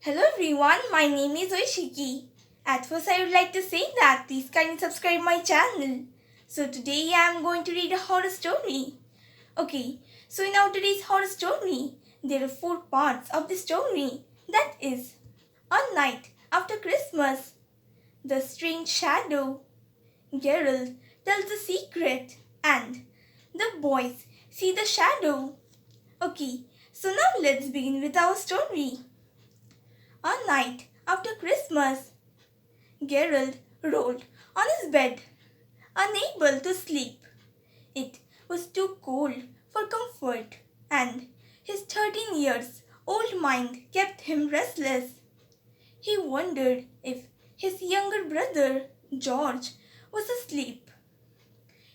Hello everyone, my name is Oishiki. At first I would like to say that please kindly subscribe my channel. So today I am going to read a horror story. Okay, so in our today's horror story, there are four parts of the story. That is, a night after Christmas, the strange shadow, Gerald tells the secret, and the boys see the shadow. Okay, so now let's begin with our story. A night after Christmas, Gerald rolled on his bed, unable to sleep. It was too cold for comfort, and his 13 years old mind kept him restless. He wondered if his younger brother, George, was asleep.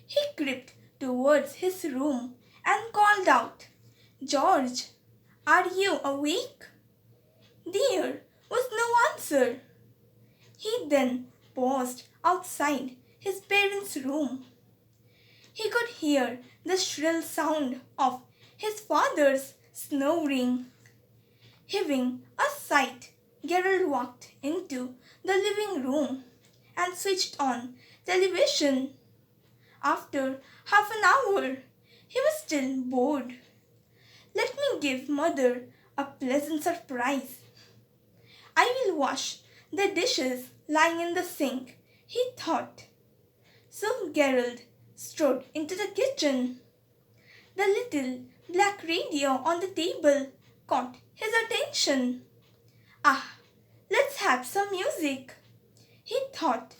He crept towards his room and called out, "George, are you awake?" There was no answer. He then paused outside his parents' room. He could hear the shrill sound of his father's snoring. Heaving a sigh, Gerald walked into the living room and switched on television. After half an hour, he was still bored. Let me give mother a pleasant surprise. I will wash the dishes lying in the sink, he thought. So Gerald strode into the kitchen. The little black radio on the table caught his attention. Ah, let's have some music, he thought.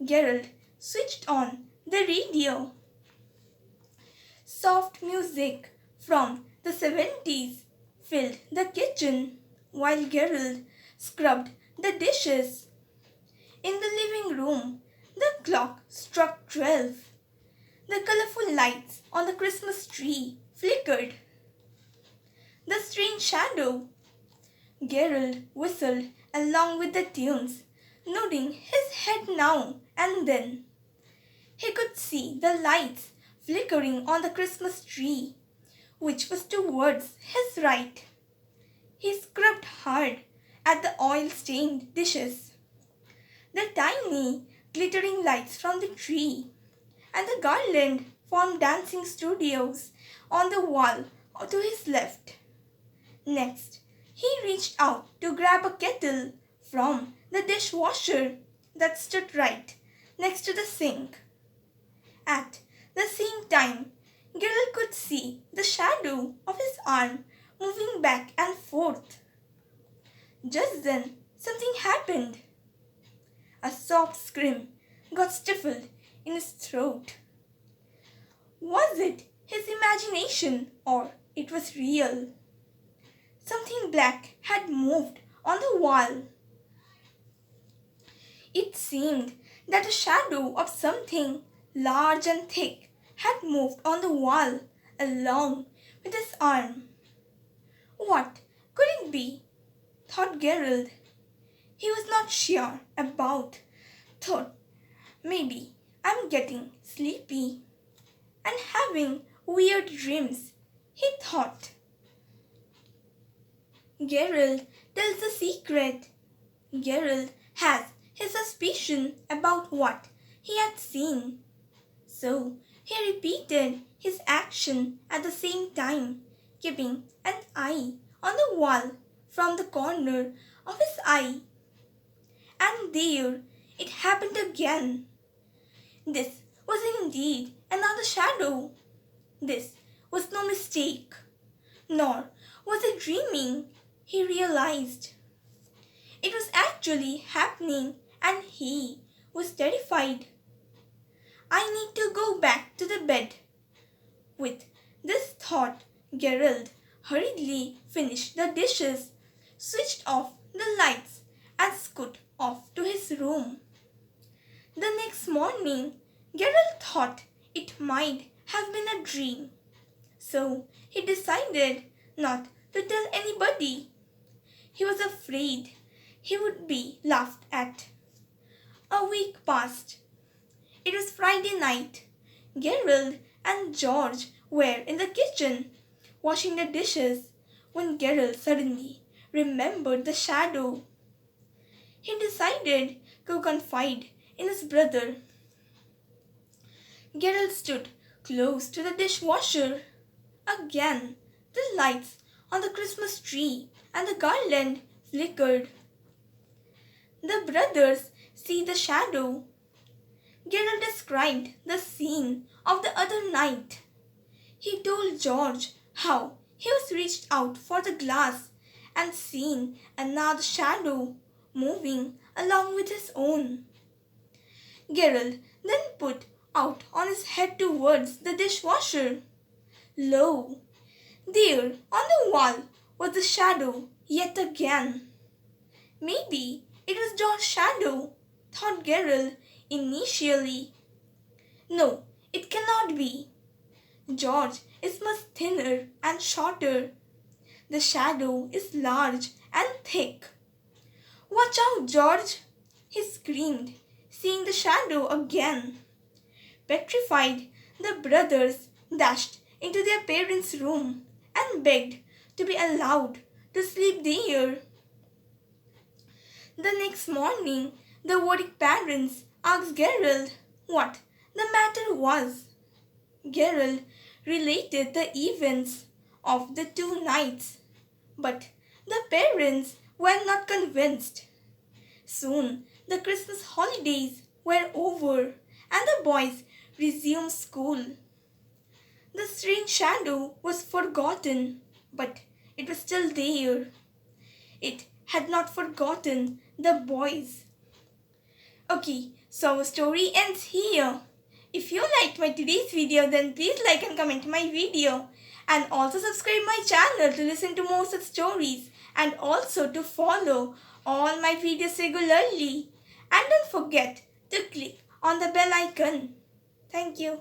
Gerald switched on the radio. Soft music from the 70s filled the kitchen while Gerald scrubbed the dishes. In the living room, the clock struck 12. The colorful lights on the Christmas tree flickered. The strange shadow. Gerald whistled along with the tunes, nodding his head now and then. He could see the lights flickering on the Christmas tree, which was towards his right. He scrubbed hard at the oil-stained dishes. The tiny, glittering lights from the tree and the garland formed dancing studios on the wall to his left. Next, he reached out to grab a kettle from the dishwasher that stood right next to the sink. At the same time, Gerald could see the shadow of his arm moving back and forth. Just then, something happened. A soft scream got stifled in his throat. Was it his imagination or it was real? Something black had moved on the wall. It seemed that a shadow of something large and thick had moved on the wall along with his arm. What could it be? Thought Gerald. He was not sure about. Thought, maybe I'm getting sleepy and having weird dreams, he thought. Gerald tells the secret. Gerald has his suspicion about what he had seen. So he repeated his action at the same time, keeping an eye on the wall from the corner of his eye. And there it happened again. This was indeed another shadow. This was no mistake, nor was it dreaming, he realized. It was actually happening and he was terrified. I need to go back to the bed. With this thought, Gerald hurriedly finished the dishes, switched off the lights, and scooted off to his room. The next morning, Gerald thought it might have been a dream. So he decided not to tell anybody. He was afraid he would be laughed at. A week passed. It was Friday night. Gerald and George were in the kitchen washing the dishes when Gerald suddenly remembered the shadow. He decided to confide in his brother. Gerald stood close to the dishwasher. Again, the lights on the Christmas tree and the garland flickered. The brothers see the shadow. Gerald described the scene of the other night. He told George how he was reached out for the glass and seen another shadow moving along with his own. Gerald then put out on his head towards the dishwasher. Lo, there on the wall was the shadow yet again. Maybe it was George's shadow, thought Gerald initially. No, it cannot be. George is much thinner and shorter. The shadow is large and thick. Watch out, George! He screamed, seeing the shadow again. Petrified, the brothers dashed into their parents' room and begged to be allowed to sleep there. The next morning, the worried parents asked Gerald what the matter was. Gerald related the events of the 2 nights, but the parents were not convinced. Soon the Christmas holidays were over and the boys resumed school. The strange shadow was forgotten, but it was still there. It had not forgotten the boys. Okay, so our story ends here. If you liked my today's video, then please like and comment my video. And also subscribe my channel to listen to more such stories. And also to follow all my videos regularly. And don't forget to click on the bell icon. Thank you.